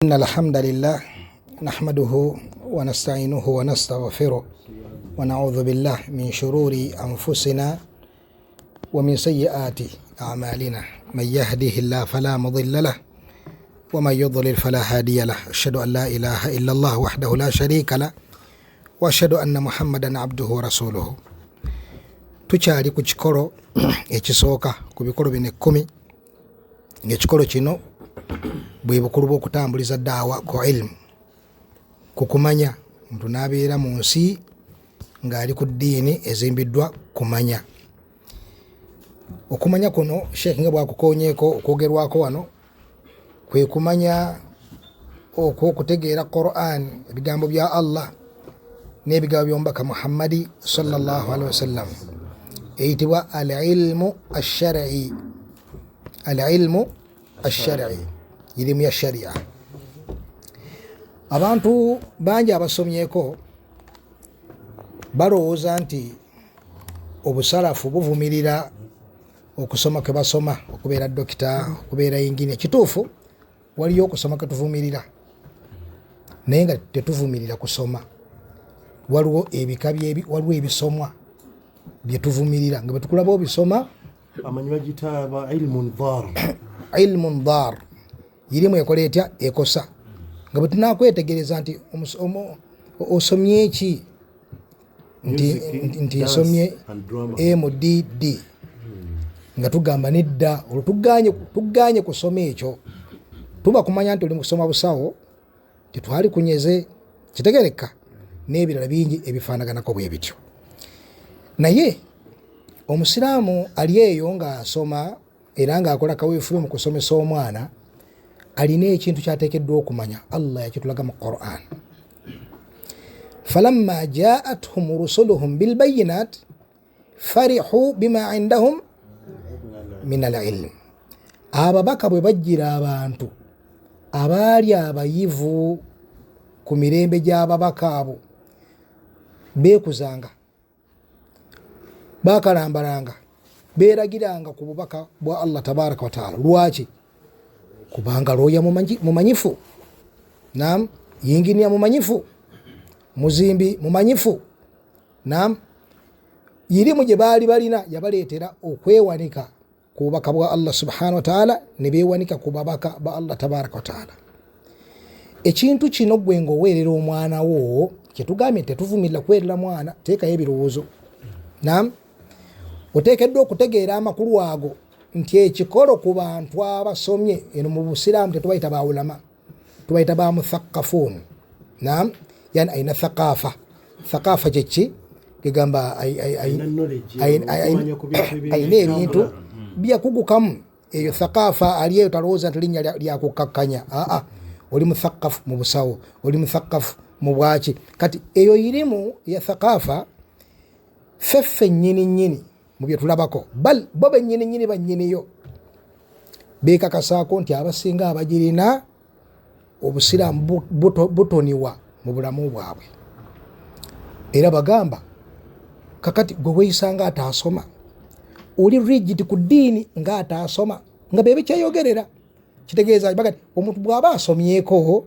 إن الحمد لله نحمده ونستعينه ونستغفره ونعوذ بالله من شرور أنفسنا ومن سيئات أعمالنا من يهده الله فلا مضل له ومن يضلل فلا هادي له أشهد أن لا إله إلا الله وحده لا شريك له وأشهد أن محمدا عبده ورسوله. tukyali ku kikolo ekisooka ku bikolo bino 10 ng'ekikolo kino bwe bukulu bw'okutambuliza daawa ku ilmu, ku kumanya. Omuntu n'abeera mu nsi ng'ali ku ddiini ezimbiddwa kumanya. Okumanya kuno Sheikh nga bwakukoonyeeko okwogerwako wano kwe kumanya okutegeera Qur'an, ebigambo bya Allah n'ebigambo by'omubaka Muhammadi sallallahu alaihi wasallam, eyitibwa al-ilmu ash-shar'i. Al-ilmu ash-shar'i, ilimu ya sharia. Abantu bangi abasomyeko balowooza nti obusalafu buvumirira okusoma kwe basoma, okubeera dokita, okubeera yingine. Kituufu waliyo okusoma kwe tuvumirira, naye nga tetuvumirira kusoma. Waliwo ebika waliwo ebisomwa bye tuvumirira nga bwe tukulaba obisoma. Amanyi bagitaba ilmun dhar. Ilmun dhar, ilimu ekola etya? Ekosa. Nga bwe tunakwetegereza nti osomye eki, nti nsomye MDD, nga tugamba nedda olwo tuganye kusoma ekyo, tuba kumanya nti oli mu kusoma busawo, tetwali kunyeze. Kitegereka n'ebirala bingi ebifaanaganako bwe bityo. Naye omusiraamu ali eyo ng'asoma era ng'akola kaweefube mu kusomesa omwana, alina ekintu kyateekeddwa okumanya. Allah yakitulaga mu Qur'an, falamma jaa'athum rusuluhum bilbayinat farihu bima indahum min al-ilm. Ababaka bwe bajjira abantu abaali abayivu ku mirembe gy'ababaka abo, beekuzanga, bakalambalanga, beeragiranga ku bubaka bwa Allah tabaraka wa taala. Lwaki? Kubanga looya mumanyifu, naam, yinginiya mumanyifu, muzimbi mumanyifu, naam. Irimu gye baali balina yabaleetera okwewanika ku bubaka bwa Allah subhanahu wa taala, ne beewanika ku babaka ba Allah tabaraka wa taala. Ekintu kino gwe ng'oweerera omwana wo, kyetugambye tetuvumirira kwerera mwana, teekayo ebirowoozo, naam. Oteekeddwa okutegeera amakulu ago nti ekikolo ku bantu abasomye. Eno mu busiraamu tetubayita ba ulama, tubayita ba muthaqafuun, naam. Yani ayina thaqaafa. Thaqaafa kyeki? Kigamba ayina ebintu byakugukamu. Eyo thaqaafa ali eyo talowooza nti linnya lyakukakkanya. Oli muthaqafu mu busawo, oli muthaqafu mu bwaki. Kati eyo irimu ya thaqaafa feffe nnyini mu bye tulabako, bo bennyini bannyiniyo beekakasaako nti abasinga abagirina obusiraamu butoniwa mu bulamu bwabwe. Era bagamba kakati gwe weeyisa nga ataasoma, oli rigid ku ddiini nga ataasoma, nga bebe kyeyogerera. Kitegeeza bagati omuntu bw'aba asomyeko,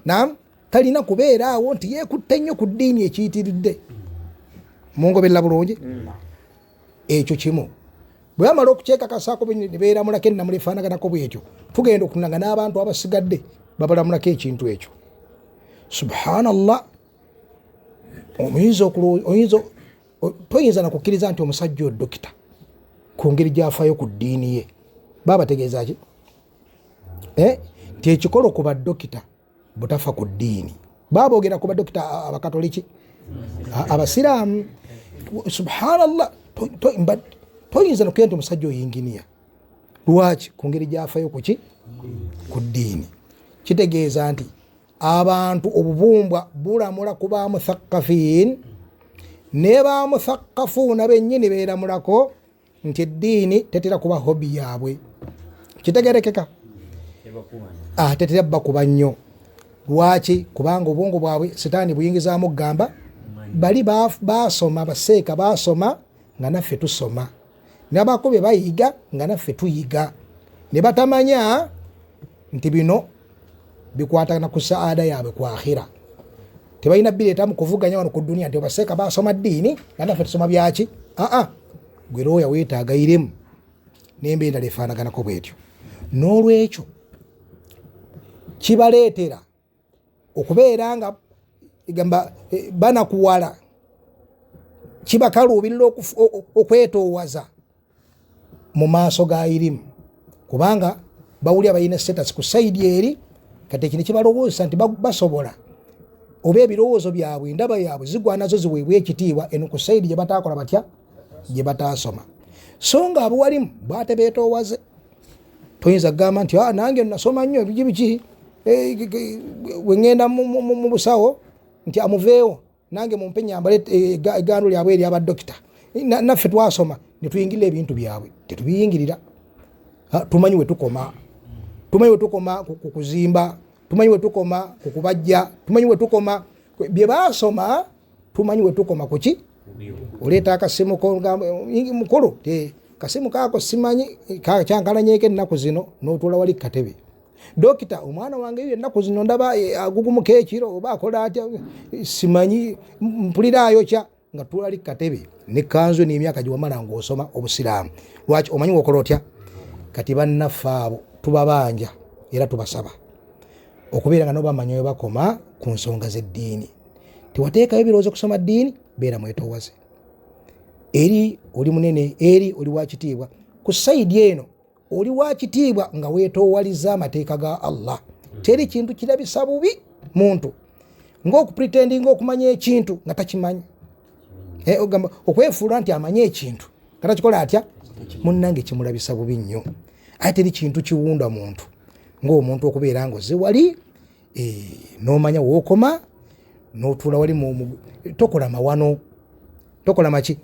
naam, talina kubeera awo nti yeekutte nnyo ku ddiini ekiyitiridde. Mungoberera bulungi? Ekyo kimu. Bwe bamala okukyekakasaako ne beeramulako ennamu efaanaganako bw'etyo, tugenda okunanga n'abantu abasigadde babalamulako ekintu ekyo. Subhanallah, toyinza nakukkiriza nti omusajja odokita ku ngeri gy'afaayo ku ddiini ye. Babategeeza ki? Nti ekikolo ku baddokita butafa ku ddiini. Baboogera ku baddokita abakatoliki, abasiraamu. Subhanallah, toyinza nokugenda nti omusajja oyinginiya. Lwaki? Ku ngeri gy'afaayo kuki? Ku ddiini. Kitegeeza nti abantu obubumbwa bulamula ku bamuthaqafiin, ne bamuthaqafuuna bennyini beeramulako nti eddiini tetera kuba hobi yaabwe. Kitegerekeka? Tetera bakuba nnyo. Lwaki? Kubanga obwongo bwabwe sitaani buyingizaamu gamba bali basoma, baseeka basoma nga naffe tusoma, n'abakube bayiga nga naffe tuyiga. Ne batamanya nti bino bikwatagana ku saada yaabwe ku akhira. Tebalina bireetamu kuvuganya wano ku dunia nti obaseeka basoma ddiini naffe tusoma byaki. Gwe looya weetaaga iremu n'embeera endala efaanaganako bwetyo. N'olwekyo kibaleetera okubeera nga gamba banakuwala, kibakaluubirira okwetoowaza mu maaso ga irimu, kubanga bawulira balina status ku saidi eri. Kati ekino kibalowooza nti basobola oba ebirowoozo byabwe endaba yaabwe zigwa nazo ziweebwa ekitiibwa eno ku saidi gye bataakola batya, gye bataasoma. So nga abuwalimu bwate beetoowaze. Toyinza kugamba nti nange nasoma nnyo biki wengenda mu busawo nti amuveewo nange mumpe nyambale egando lyabwe eryabadokita. Naffe twasoma ne tuyingirira ebintu byabwe. Tetubiyingirira. Tumanyi we tukoma. Tumanyi we tukoma ku kuzimba. Tumanyi we tukoma ku kubajja. Tumanyi we tukoma bye baasoma. Tumanyi we tukoma ku ki. Oleeta akasimu mukulu kasimu kaako simanyi kyankalanyeeko ennaku zino n'otuula wali katebe. Dokita omwana wange yo ennaku zino ndaba agugumuka ekiro oba akola atya simanyi mpuliraayo kya nga tuula wali katebe n'ekkanzu n'emyaka gye wamala ng'osoma obusiraamu. Lwaki omanyi wokola otya? Kati bannaffe abo tubabanja era tubasaba okubeera nga nabo bamanyi we bakoma ku nsonga z'eddiini. Tewateekayo birowoozo kusoma ddiini, beera mwetoowaze. Eri oli munene, eri oli wa kitiibwa. Ku saidi eno oli wa kitiibwa nga weetoowaliza amateeka ga Allah. Teri kintu kirabisa bubi muntu ng'okupretendinga okumanya ekintu nga takimanyi. Ogamba okwefuula nti amanye ekintu nga takikola atya, munnange kimulabisa bubi nnyo. Ate teri kintu kiwunda muntu ng'omuntu okubeera ng'ozze wali n'omanya wookoma n'otuula wali tokola mawano, tokola maki.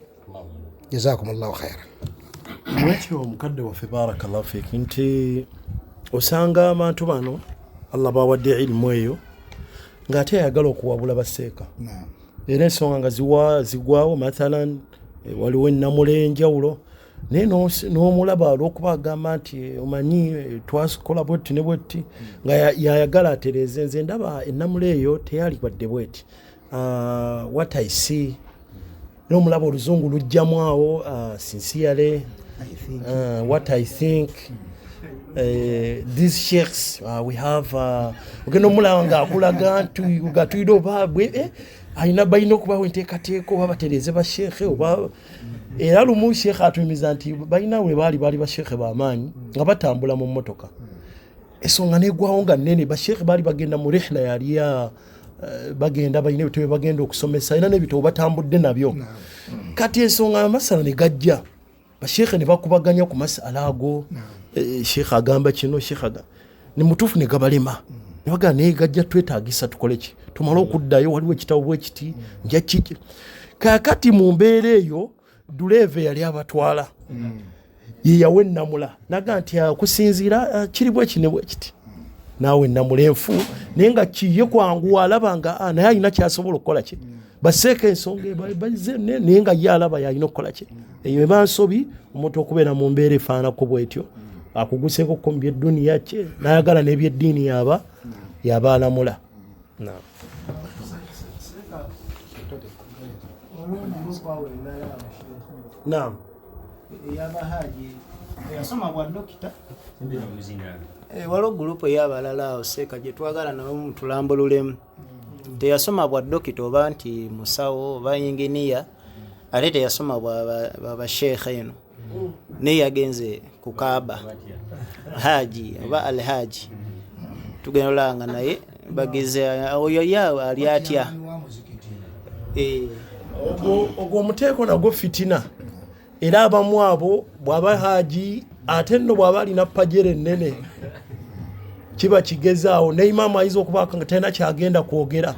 Jazakumullahu khairan. Mwekyo omukadde waffe barakallahu fiiki nti osanga abantu bano Allah bawadde ilmu eyo ng'ate ayagala okuwabula baseeka. Era ensonga nga zigwawo mathalan waliwo ennamula enjawulo naye n'omulaba olw'okuba agamba nti omanyi twakola bwetti ne bwetti nga yayagala atereeze. Nze ndaba ennamula eyo teyali badde bweti. What I see n'omulaba oluzungu lujjamu awo sincerely what I think these sheikhs we have ogenda omulaba ng'akulaga nti gatuyira oba balina okubawo enteekateeka oba batereeze basheekhe oba. Era lumu sheekhe atuyimiza nti balina we baali basheekhe b'amaanyi nga batambula mu mmotoka. Ensonga n'eggwawo nga nnene. Basheekhe baali bagenda mu rihla yali bagenda balina ebitabo bagenda okusomesa era n'ebitabo batambudde nabyo. Kati ensonga amasala ne gajja basheekhe ne bakubaganya ku masala ago. Sheekhe agamba kino sheekhe ne mutuufu ne gabalema ne bagamba naye gajja twetaagisa tukole ki, tumale okuddayo waliwo ekitabo bwe kiti nja kiki. Kaakati mu mbeera eyo duleeve yali abatwala ye yawe ennamula naga nti akusinziira kiri bwe kine bwe kiti naawe ennamula enfu naye nga kiye kwangu alaba nga naye alina kyasobola okukola ki. Baseeka ensonga baze naye nga ye alaba yalina okukola ki. Eyo eba nsobi omuntu okubeera mu mbeera efaanako bwetyo akuguseeko ko mu byeduniya kye n'ayagala n'ebyeddiini yaba alamula. Naam. Yabahaji yasoma bwa dokita. Waliwo gurupu ey'abalala awo seeka gye twagala nabo mutulambululemu. Teyasoma bwa dokita oba nti musawo oba inginiya ate teyasoma bwa basheekhe eno. Naye yagenze ku Kaaba haji oba alhaji tugenda olanga naye bageze oyo yawe ali atya. Ogwo omuteeko nagwo fitina. Era abamu abo bw'aba haji ate nno bw'aba alina pajere ennene kiba kigezaawo ne imamu ayinza okubaaka nga talina kyagenda kwogera.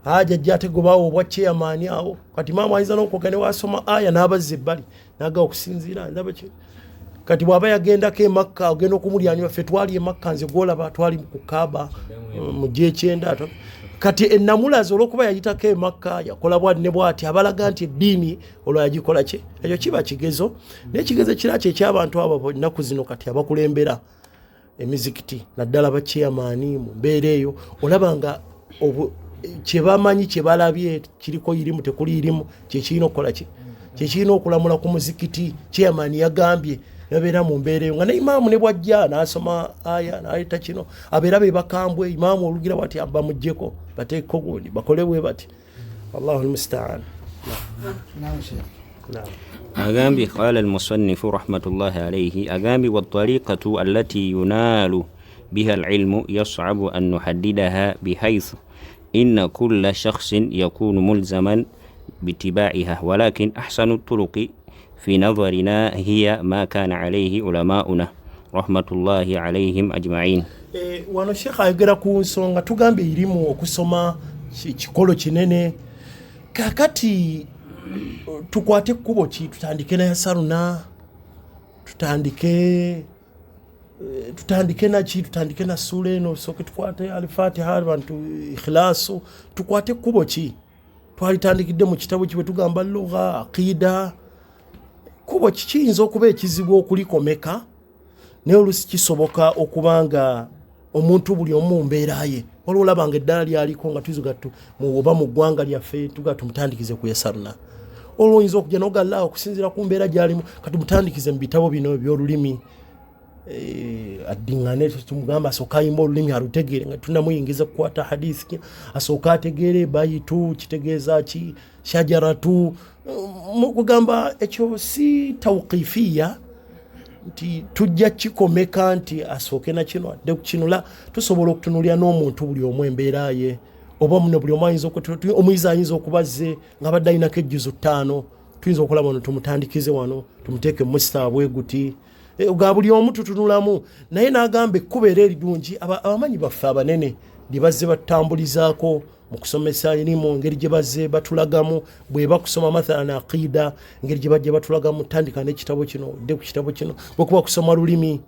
Haji ajja ategobaawo obwa chairman awo kati imamu ayinza n'okwogera ne wasoma aya n'abazza ebbali n'aga okusinziira ndaba ki. Kati bw'aba yagendako e Makka ogenda okumulyanira ffe twali e Makka nze gwolaba twali ku Kaaba mu G9. Kati ennamulazi olw'okuba yayitako e Makka yakola bwati ne bwati abalaga nti eddiini olwo yagikola ki. Ekyo kiba kigezo n'ekigezo kira kye eky'abantu abo ennaku zino kati abakulembera emizikiti naddala bakyeyamaani mu mbeera eyo olaba nga kyebamanyi kyebalabye kiriko irimu tekuli irimu kyekirina okukola ki kyekirina okulamula ku muzikiti kyeyamaani yagambye yabeera mu mbeera eyo nga ne imaamu ne bwajja n'asoma aya n'aleeta kino abeera be bakambwe imaamu olugira bati bamugyeko bateekeko gundi bakole bwe bati wallahu almustaan. أغامبي قال المصنف رحمة الله عليه أغامبي والطريقة التي ينال بها العلم يصعب أن نحددها بحيث إن كل شخص يكون ملزما باتباعها ولكن أحسن الطرق في نظرنا هي ما كان عليه علماؤنا رحمة الله عليهم أجمعين. wano Sheikh ayogera ku nsonga tugambe irimu okusoma kikolo kinene kakati tukwate kubo ki tutandike na yasaruna tutandike na sura eno soke tukwate al-Fatiha abantu ikhlasu tukwate kubo ki twalitandikidde mu kitabo kibe tugamba lugha aqida kubo kiyinza okuba ekizibu okulikomeka naye olusi kisoboka okubanga omuntu buli omu mbeera ye waliwo olabanga eddala lyaliko nga tuyiza oba mu ggwanga lyaffe tuga tumutandikize ku yasaruna olwo oyinza okujja n'ogalla okusinziira ku mbeera gy'alimu katumutandikize mu bitabo bino eby'olulimi addiŋŋane tumugamba asooka ayimba olulimi alutegeere nga tunamuyingiza kukwata hadithi asooka ategeere bayitu kitegeeza ki shajaratu kugamba ekyo si tawqifiya nti tujja kikomeka nti asooke na kino adde ku kino la tusobola okutunulira n'omuntu buli omu embeera ye oba muno buli omu ayinza omuyizi ayinza okubazze nga badde alinako ejjuzo 5 tuyinza okulaba wano tumutandikize wano tumuteeke musita bweguti ga buli omu tutunulamu naye n'agamba ekkuba era eridungi abamanyi baffe abanene lye bazze batambulizaako mu kusomesa erimu engeri gye bazze batulagamu bwe bakusoma mathalan aqida engeri gye bajja batulagamu tandika n'ekitabo kino dde ku kitabo kino bwekuba kusoma lulimi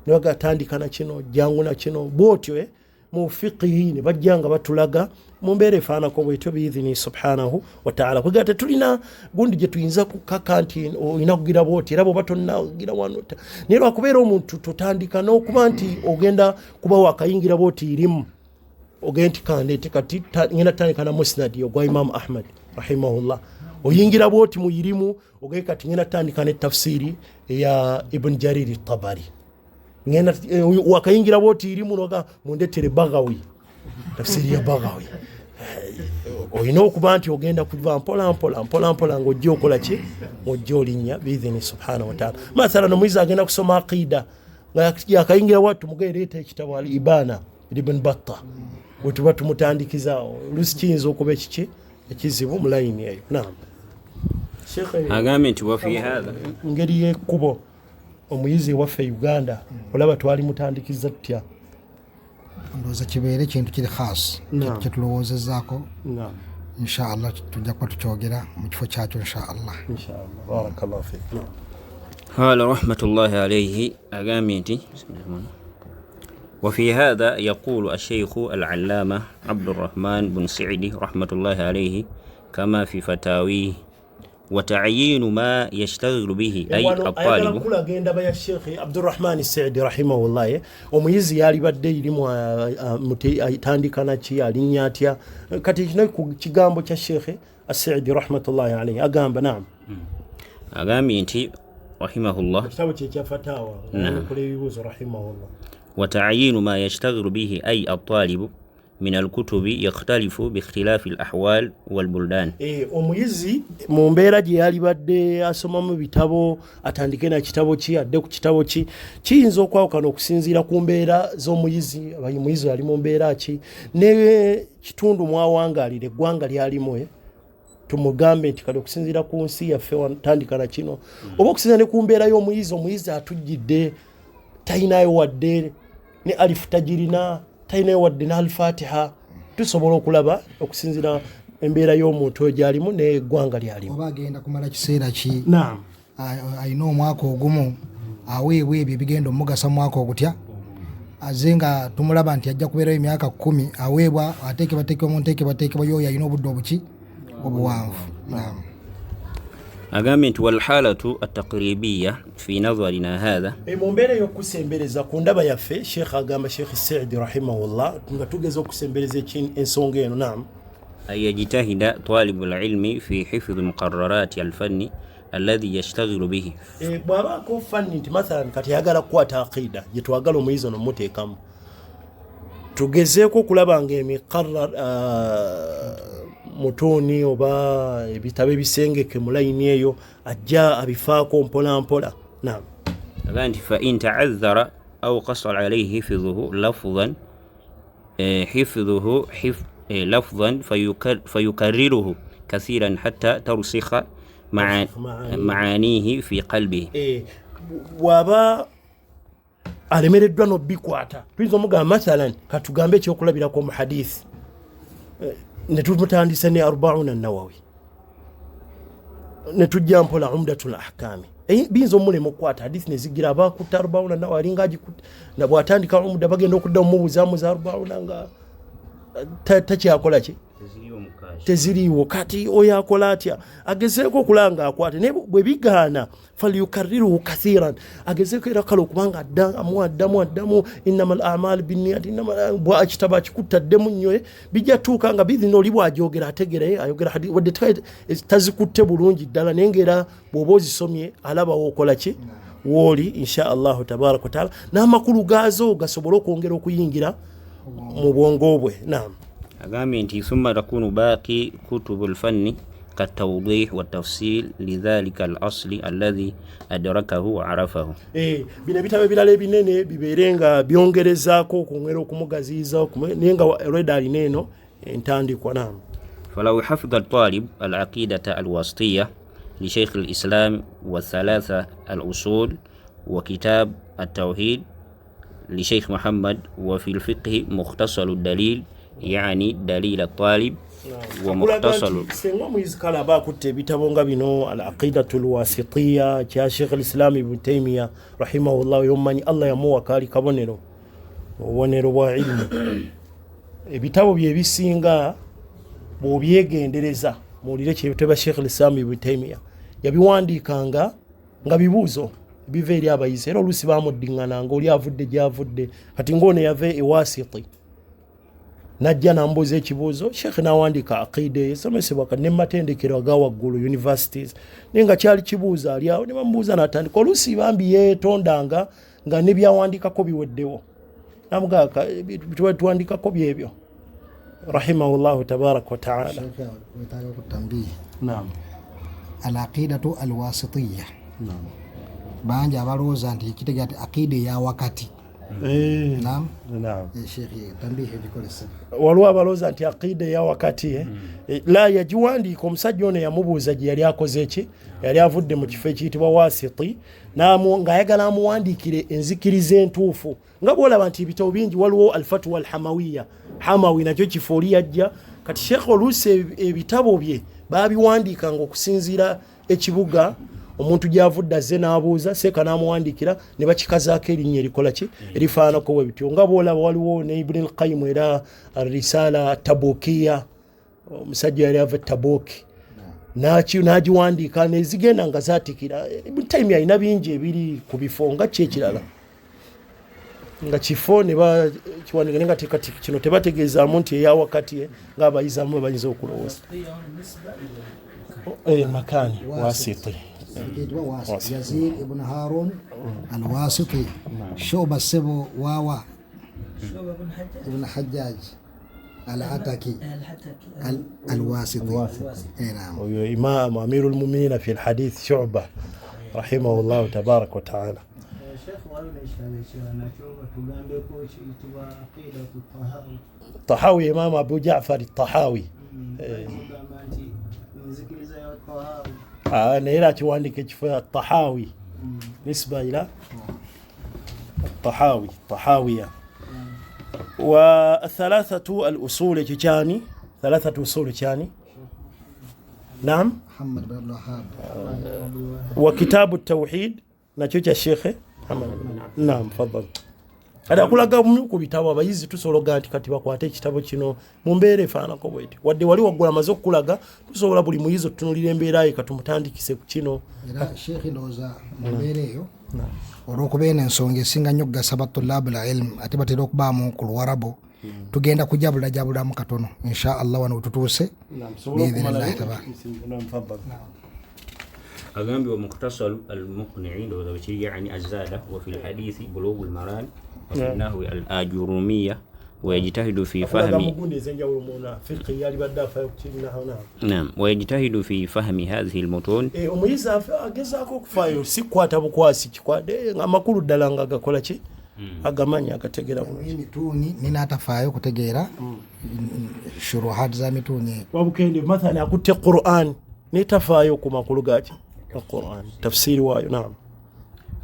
ne bagatandika na kino jangu na kino bwotyo mu fiqihi ne bajja nga batulaga mu mbeera efaanako bwetyo biidhini subhanahu wa ta'ala kwega tetulina gundi gye tuyinza kukaka nti olina kugira bwoti era bwoba tonnagira wano naye lwakubeera omuntu tutandika n'okuba nti ogenda kuba wakayingira bwoti irimu ogenda nti kandeete kati ngenda tandika na musnadi ogwa imamu ahmad rahimahullah oyingira bwoti mu irimu ogende kati ngenda tandika ne tafsiri eya ibn jariri tabari ngenda wakayingira bwoti irimu noga mundetere Baghawi tafsiri ya Baghawi oyina okuba nti ogenda kuva mpola ng'ojja okola ki ng'ojja olinnya biidhini subhanahu wa ta'ala mathalan omuyizi agenda kusoma aqida nga yakayingira bwati mugereeta ekitabo al ibana ibn batta bwe tuba tumutandikiza olusi kiyinza okuba ekiki ekizibu mu layini eyo naam agambye nti wafi hadha ngeri y'ekkubo omuyizi waffe Uganda olaba twali mutandikiza tutya ndowooza kibeere kintu kiri khas kyetulowoozezaako inshallah tujja kuba tukyogera mu kifo kyakyo inshallah barakallahu fik. قال رحمة الله عليه أغاميتي وفي هذا يقول الشيخ العلامة عبد الرحمن بن سعدي رحمة الله عليه كما في فتاويه وتعيين ما يشتغل به أي الطالب kula agenda baya Sheikh Abdurrahman Saidi rahimahullah omuyizi yali badde irimu atandikana ki alinya atya kati kino ku kigambo kya Sheikh Saidi rahmatullahi alayhi agamba naam agambye nti rahimahullah kitabu kya fatawa kule yuzo rahimahullah وتعيين ما يشتغل به أي الطالب من الكتب يختلف باختلاف الأحوال والبلدان. omuyizi mu mbeera gye yali badde asoma mu bitabo atandike na kitabo ki adde ku kitabo ki kiyinza okwawukana okusinziira ku mbeera z'omuyizi omuyizi ali mu mbeera ki ne kitundu mwawangaalira eggwanga lyalimu tumugambe nti kale okusinziira ku nsi yaffe watandika na kino oba okusinziira ne ku mbeera y'omuyizi omuyizi atujjidde talinayo wadde ne alifu tajirina talinayo wadde ne al-Fatiha tusobola okulaba okusinziira embeera y'omuntu oyo gy'alimu n'eggwanga ly'alimu oba agenda kumala kiseera ki naam alina omwaka ogumu aweebwa ebyo ebigenda omugasa mu mwaka ogutya aze nga tumulaba nti ajja kubeerayo emyaka 10 aweebwa ateekebwa y'oyo alina obudde obuki obuwanvu naam أقامت والحالة التقريبية في نظرنا هذا mumbere y'okusembereza ku ndaba yaffe Sheikh agamba Sheikh Said rahimahullah nga tugeza okusembereza ensonga eno naam أن يجتهد طالب العلم في حفظ مقررات الفن الذي يشتغل به. bw'abaako fanni nti mathalan kati yagala kukwata aqida gye twagala omuyizi ono muteekamu tugezeeko okulaba nga emiqarrar mutuni oba ebitabo ebisengeke mu layini eyo ajja abifaako mpola mpola naam أنت فإن تعذر أو قصر عليه حفظه لفظا لفظا فيكرره كثيرا حتى ترسخ معانيه في قلبه. waba alemereddwa n'obikwata tuyinza omugamba mathalan katugambe ekyokulabirako mu hadisi ne tumutandisa ne 40 an-Nawawi ne tujja mpola Umdatul Ahkami biyinza omulema okukwata hadisi ne zigira abakutta 40 an-Nawawi alinga agikutte na bw'atandika Umda bagenda okudda omubuzaamu za 40 nga takyakola ki teziriiwo kati oyo akola atya agezeeko okulanga akwate naye bwe bigaana falyukarriruhu kathiran agezeeko era kale okubanga addamu innamal a'mal binniyat bw'akitaba akikuttaddemu nnyo bijja tuuka nga bizi n'oli bw'ajogera ategere ayogera hadisi wadde tazikutte bulungi ddala naye ng'era bw'oba ozisomye alaba wookola ki wooli insha allahu tabaraka wataala n'amakulu gaazo gasobole okwongera okuyingira mu bwongo bwe naam أقامت ثم تكون باقي كتب الفن كالتوضيح والتفصيل لذلك الأصل الذي أدركه وعرفه. bino bitabo ebirala ebinene bibeerenga byongerezaako okwongera okumugaziiza nenga already alina eno entandikwa naam فلو حفظ الطالب العقيدة الواسطية لشيخ الإسلام والثلاثة الأصول وكتاب التوحيد لشيخ محمد وفي الفقه مختصر الدليل يعني دليل الطالب ومختصر senga muyizi kale aba akutte ebitabo nga bino al-aqidatul wasitiyya kya Sheikh al-Islam Ibn Taymiyyah rahimahullah yomanyi Allah yamuwa kali kabonero bwa ilmu ebitabo bye bisinga bw'obyegendereza muwulire kyebitaba Sheikh al-Islam Ibn Taymiyyah yabiwandiikanga nga bibuuzo biva eri abayizi era oluusi baamuddiŋŋananga oli avudde gy'avudde kati ng'ono yava ewasiti najja nambuuza ekibuuzo Sheikh n'awandiika aqida esomesebwa kati ne matendekero aga waggulu universities naye nga kyali kibuuza ali awo ne bamubuuza n'atandika oluusi bambi yeetondanga nga ne byawandiikako biweddewo namugaaka tuwandikako byebyo rahimahullahu tabaraka wa taala naam al-aqidatu al-wasitiyya bangi abalowooza nti kitegera nti aqida eya wakati naam Sheikh tambihi bikolesa waliwo abalowooza nti aqida eya wakati la yagiwandiika omusajja ono yamubuuza gye yali akoze ki yali avudde mu kifo ekiyitibwa wasiti ng'ayagala amuwandiikire enzikiriza entuufu nga bw'olaba nti ebitabo bingi waliwo alfatwa alhamawiya hamawi nakyo kifo oli yajja kati Sheikh oluusi ebitabo bye baabiwandiikanga okusinziira ekibuga omuntu gy'avudde azze n'abuuza seeka n'amuwandiikira ne bakikazaako erinnya erikola ki erifaanako bwe bityo nga bw'olaba waliwo ne Ibn al-Qayyim era risala tabukiya omusajja yali ava tabuki n'agiwandiika nezigenda nga zaatikira Ibn Taymiyyah alina bingi ebiri ku bifo nga kyekirala nga kifo ne bakiwandiika nga kati kino tebategeezaamu nti eya wakati ng'abayizaamu bayinza okulowooza makani wasiti Yazid ibn Harun al-Wasiti Shu'ba Sebo Wawa ibn Hajjaj al-Ataki al-Wasiti naam huyo imam amirul mu'minin fi al-hadith Shu'ba rahimahullah tabarak wa ta'ala Tahawi imam Abu Ja'far al-Tahawi naye akiwandiika ekifo Tahawi nisba ila Tahawiya wa thalathatu al-usul kichani thalathatu usul kichani naam Muhammad bin Wahhab wa kitabu at-tauhid nacho cha Sheikh Muhammad naam tafadhali Ada kulaga ku bitabo abayizi tusologa nti kati bakwate ekitabo kino mu mbeera efaanako bweti wadde wali waggula amaze okukulaga tusobola buli muyizi otutunulira embeera ye katumutandikise ku kino era sheekh ndowooza mu mbeera eyo olw'okuba eno ensonga esinga nnyo okugasa batulabu la ilmu ate batera okubaamu ku luwarabu tugenda kujabulajabulamu katono insha allah wano wetutuuse biidhinillahi tabaaraka. أغامبي ومختصر المقنعين لو يعني الزادة وفي الحديث بلوغ المرام وفي النحو الآجرومية ويجتهد في فهم نعم ويجتهد في فهم هذه المتون agamanya agategera mituni ninatafaayo kutegeera shuruhat za mituni wabukende mathalan akutte Qur'an nitafaayo ku makulu gaki Qur'an tafsiri wayo. Naam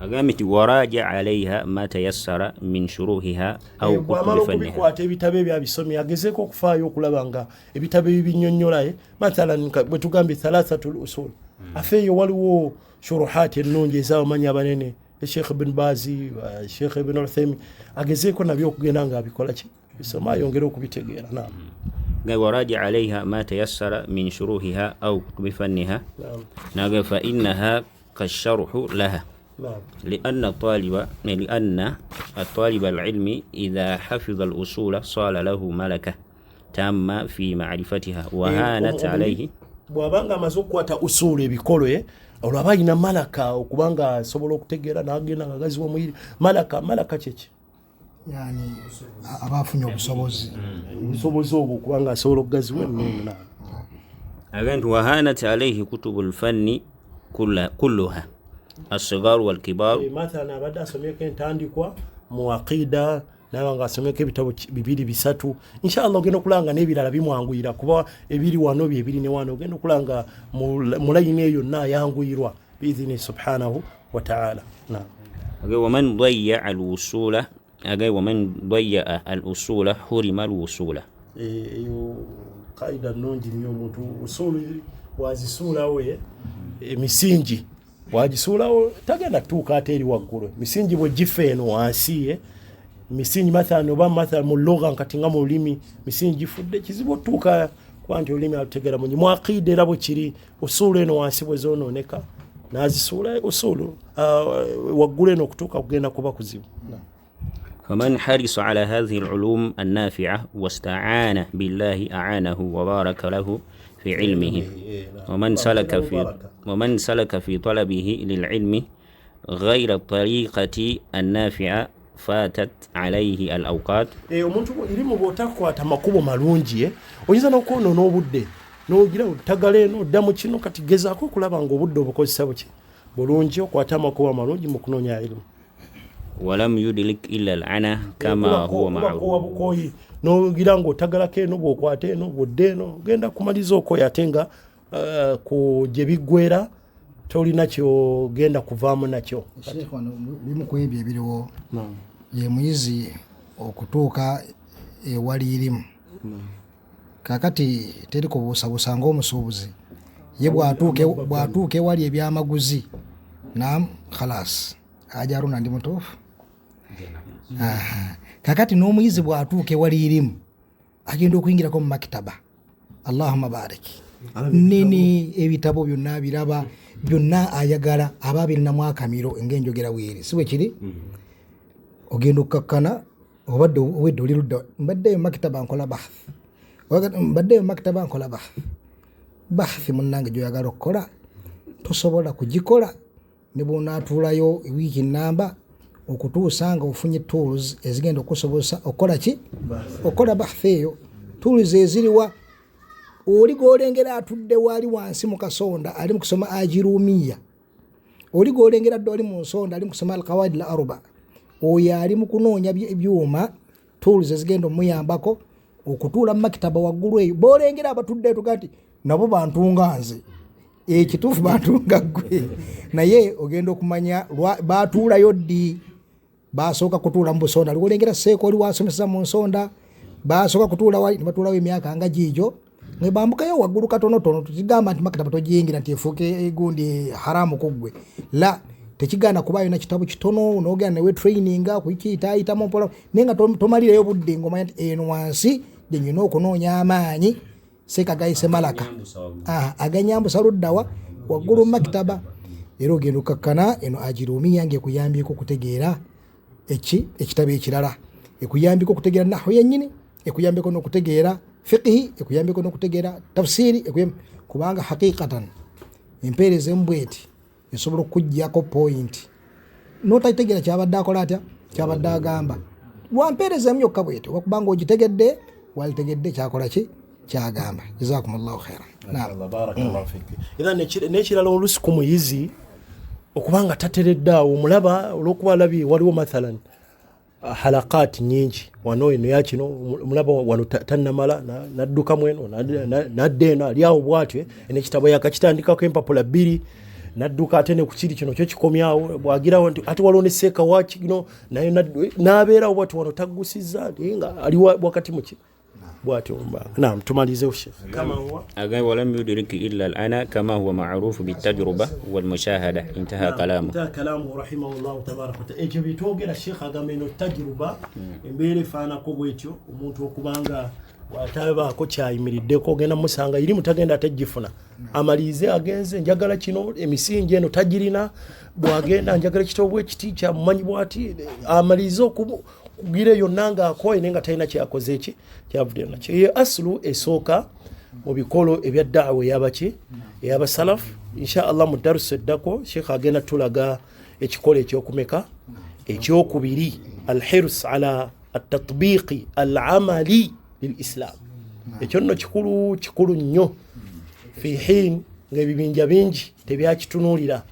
agamiti waraja alaiha ma tayassara min shuruhiha au kutubi fanniha kwate ebitabe bya bisomi agezeko okufaayo okulabanga ebitabe bibinyonnyola mathalan bwe tugambe thalathatul usul afeeyo waliwo shuruhat ennungi ez'abamanyi abanene Sheikh Ibn Bazi Sheikh Ibn Uthaymin agezeko nabyo okugenda nga abikola ki bisoma yongera okubitegeera. Naam waraja alaiha ma tayassara min shuruhiha au kutubi fanniha naga fa innaha kasharhu laha لأن الطالب العلم إذا حفظ الأصول صار له ملكة تامة في معرفتها وهانت عليه bwabanga amaze okukwata usulu ebikolo olwaba alina malaka okubanga asobola okutegeera n'agenda nga gazi w'omuyiri malaka kyeki yani abafunye obusobozi obwo okubanga asobola okugaziwa ennono. Abantu wahanat alayhi kutubul fanni kulluha as-sighar wal kibar mathalan abadde asomyeko entandikwa mu aqida naye nga asomyeko ebitabo bibiri bisatu inshallah ogenda okulanga n'ebirala bimwanguyira kuba ebiri wano byebiri ne wano ogenda okulanga mu layini eyo yanguyirwa biidhini subhanahu wa ta'ala. ومن ضيع الوصول ومن ضيع الوصول حرم الوصول eyo kaida nungi nnyo omuntu usulu wazisuulawo emisingi wagisuulawo tagenda tuuka ate eri waggulu misingi bwe gifa eno wansi misingi mathalan oba mathalan mu lugha nkati nga mu lulimi misingi gifudde kizibu otuuka kuba nti olulimi alutegeera mungi mu aqida era bwe kiri usulu eno wansi bwe zoonooneka nazisuula usulu waggulu eno okutuuka kugenda kuba kuzibu. فمن حرص على هذه العلوم النافعة واستعان بالله أعانه وبارك له في علمه ومن سلك في طلبه للعلم غير الطريقة النافعة فاتت عليه الأوقات. omuntu ilimu bw'otakwata makubo malungi oyinza n'okwonoona obudde n'ogira ottagala eno odda mu kino kati gezaako okulaba nga obudde obukozesa buki bulungi okwata amakubo amalungi mu kunoonya ilimu. ولم يدلك إلا العنى كما هو معروف n'ogira ng'ottagalako eno bw'okwata eno bw'odda eno genda kumaliza okoya ate nga ku gye biggweera tolina kyogenda kuvaamu nakyo. bimu ku ebyo ebiriwo ye muyizi okutuuka ewali irimu kakati teri kubuusabuusa ng'omusuubuzi ye bw'atuuka ewali ebyamaguzi naam khalas ajaruna ndi mutuufu. kakati n'omuyizi bw'atuuka ewali irimu agenda okuyingirako mu makitaba allahumma bariki nini ebitabo byonna biraba byonna ayagala aba birinamu akamiro ng'enjogera weeri si bwe kiri ogenda okukakkana obadde oli ludda mbaddeyo makitaba nkola bahthi munnange gyoyagala okukola tosobola kugikola ne bw'onaatuulayo ewiiki nnamba okutuusa nga ofunye tools ezigenda okusobosa okola ki okola bahthi eyo tools eziriwa oli golengera atudde wali wansi mu kasonda ali mu kusoma ajirumiya oli golengera dde oli mu nsonda ali mu kusoma alqawaid al arba oyo ali mu kunoonya ebyuma tools ezigenda omuyambako okutuula mu makitaba waggulu eyo bolengera abatudde tugati nabo bantunga nze ekituufu bantunga ggwe naye ogenda okumanya batuulayo ddi basooka kutuula mu busonda olengera seeko oli wasomesa mu nsonda basooka kutuula wali nebatuulawo emyaka nga giigyo ne bambukayo waggulu katonotono tukigamba nti makitaba togiyingira nti efuuke egundi haramu kuggwe la tekigana kuba yona kitabu kitono n'ogenda newe traininga kukiyitaayitamu mpola naye nga tomalireyo budde ng'omanya nti eno wansi gye nyina okunoonya amaanyi seeka gayise malaka aganyambusa luddawa waggulu mu makitaba era ogenda okakkana eno agirumiya ng'ekuyambyeko okutegeera ekitabo ekirala ekuyambyeko okutegeera nahu yennyini ekuyambyeko n'okutegeera fiqhi ekuyambyeko n'okutegeera tafsiri kubanga haqiqatan empeereza embweti esobola okukuggyako point n'otagitegeera kyabadde akola atya kyabadde agamba lwampeereza emyokka bweti oba kubanga ogitegedde walitegedde kyakola ki kyagamba. Jazakumullahu khairan. Barakallahu fiki. Era n'ekirala oluusi ku muyizi okubanga tateredde awo omulaba olw'okuba alabye waliwo mathalan halaqaati nyingi wano eno yakino omulaba wano tannamala naddukamu eno nadde eno ali awo bwatyo n'ekitabo yakakitandikako empapula 2 nadduka ate ne ku kiri kino kyo kikomyawo bwagirawo nti ate waliwo ne seeka wakino naye n'abeerawo bwatyo wano taggusizza nga ali wakati muki bwatyo. Naam, tumalize Sheikh. Kama huwa ولم يدرك إلا الآن كما هو معروف بالتجربة والمشاهدة. انتهى كلامه. انتهى كلامه رحمه الله تبارك وتعالى. Ekyo bitwogera Sheikh agameno tajruba embeere faanako bwetyo omuntu okubanga watabaako kyayimiriddeko ogenda musanga iri mutagenda atagifuna amalize agenze njagala kino emisingi eno tagirina bwagenda njagala kitobwe kiti kya mumanyi bwati amalize okugira yonna nga akoye nenga talina kyakoze eki kyavudde nakyo. Ye aslu esooka mu bikolo ebya da'wa yabaki eyabasalaf. Insha Allah mu darusu eddako Sheikh agenda tulaga ekikolo ekyokumeka ekyokubiri alhirs ala at-tatbiqi al-amali للإسلام. ekyo nno kikulu nnyo fi hin ng'ebibinja bingi tebyakitunuulira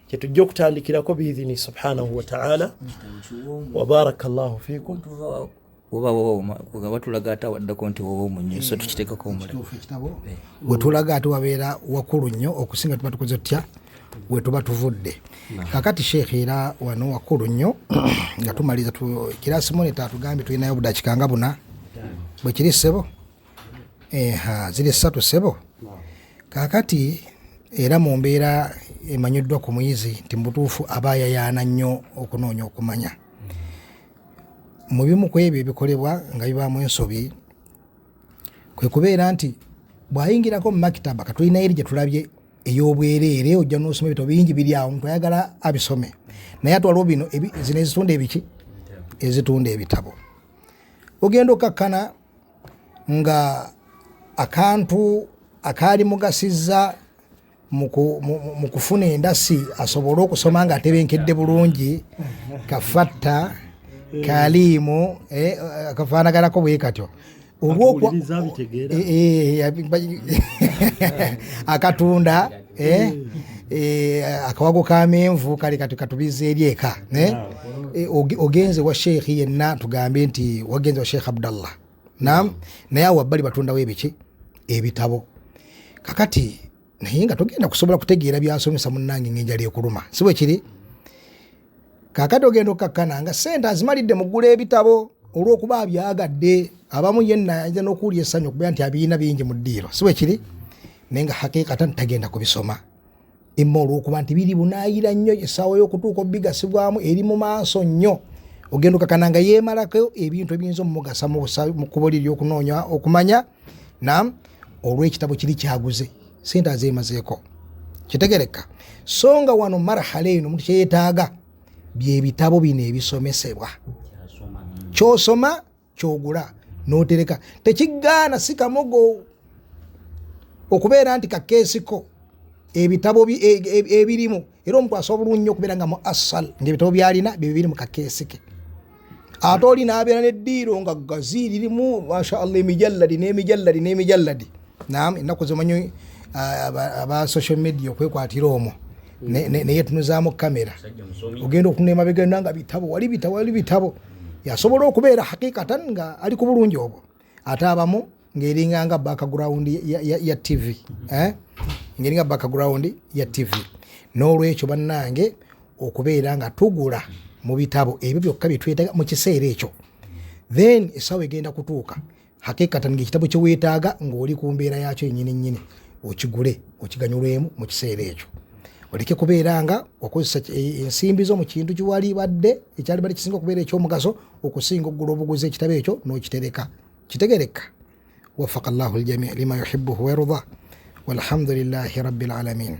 kyetujja okutandikirako biidhini subhanahu wa ta'ala. wa barakallahu fikum. oba watulaga ate waddako nti woba omunyo so tukiteekako omulala wetulaga ate wabeera wakulu nnyo okusinga tuba tukoze tutya wetuba tuvudde kakati Sheikh era wano wakulu nnyo nga tumaliza kirasi monita atugambye tulinayo budakika nga buna bwe kiri ssebo ziri 3 ssebo kakati era mu mbeera emanyiddwa ku muyizi nti mutuufu aba yayaana nnyo okunoonya okumanya mu bimu ku ebyo ebikolebwa nga bibaamu ensobi kwe kubeera nti bw'ayingirako mu makitaba katulina eri gye tulabye ey'obwereere ojja n'osoma ebitabo bingi biri awo omuntu ayagala abisome naye ate waliwo bino zino ezitunda ebiki ezitunda ebitabo ogenda okakkana nga akantu akaali mugasizza mu kufuna endasi asobole okusoma nga atebenkedde bulungi kafatta kaliimu akafaanaganako bwe katyo akatunda akawago kamenvu kali katubiza eri eka ogenze wa Sheikh yenna tugambe nti wagenze wa Sheikh Abdallah naam naye wabbali batundawo ebiki ebitabo kakati naye nga togenda kusobola kutegeera byasomesa munnange ng'enjala ekuluma si bwe kiri kakati ogenda okakkana nga sente azimalidde mu ggula ebitabo olw'okuba abyagadde abamu yenna ayinza n'okuwulya essanyu okubeera nti abiina bingi mu ddiiro si bwe kiri naye nga haqiqatan tagenda kubisoma imma olw'okuba nti biri bunaayira nnyo essaawa y'okutuuka obigasibwamu eri mu maaso nnyo ogenda okakkana nga yeemalako ebintu ebiyinza omumugasa mu kkubo liri okunoonya okumanya naam olw'ekitabo kiri kyaguze sente azeemazeeko kitegereka so nga wano marahala eno omuntu kyeyeetaaga byebitabo bino ebisomesebwa kyosoma kyogula n'otereka tekigaana si kamogo okubeera nti kakeesiko ebitabo ebirimu era omuntu asobola nnyo okubeera nga mu asal ng'ebitabo byalina bye biri mu kakeesike ate oli n'abeera n'eddiiro nga gazi lirimu masha Allah n'emijalladi naam ennaku zimanyi aba social media okwekwatira omwo neyetunuzaamu kamera ogenda okuna emabega nga bitabo wali bitabo yasobola okubeera haqiqatan nga ali ku bulungi obwo ate abamu ng'eringanga background ya TV ng'eringa background ya TV n'olwekyo bannange okubeera nga tugula mu bitabo ebyo byokka byetwetaaga mu kiseera ekyo then essaawa egenda kutuuka haqiqatan ng'ekitabo kye weetaaga ng'oli ku mbeera yakyo yennyini okigule okiganyulwemu mu kiseera ekyo oleke kubeera nga okozesa ensimbi zo mu kintu kiwali badde ekyali bali kisinga okubeera ekyomugaso okusinga oggula obuguzi ekitabo ekyo n'okitereka kitegereka. waffaqa llahu aljami lima yuhibbuhu wa yardah walhamdulillahi rabbil alamin.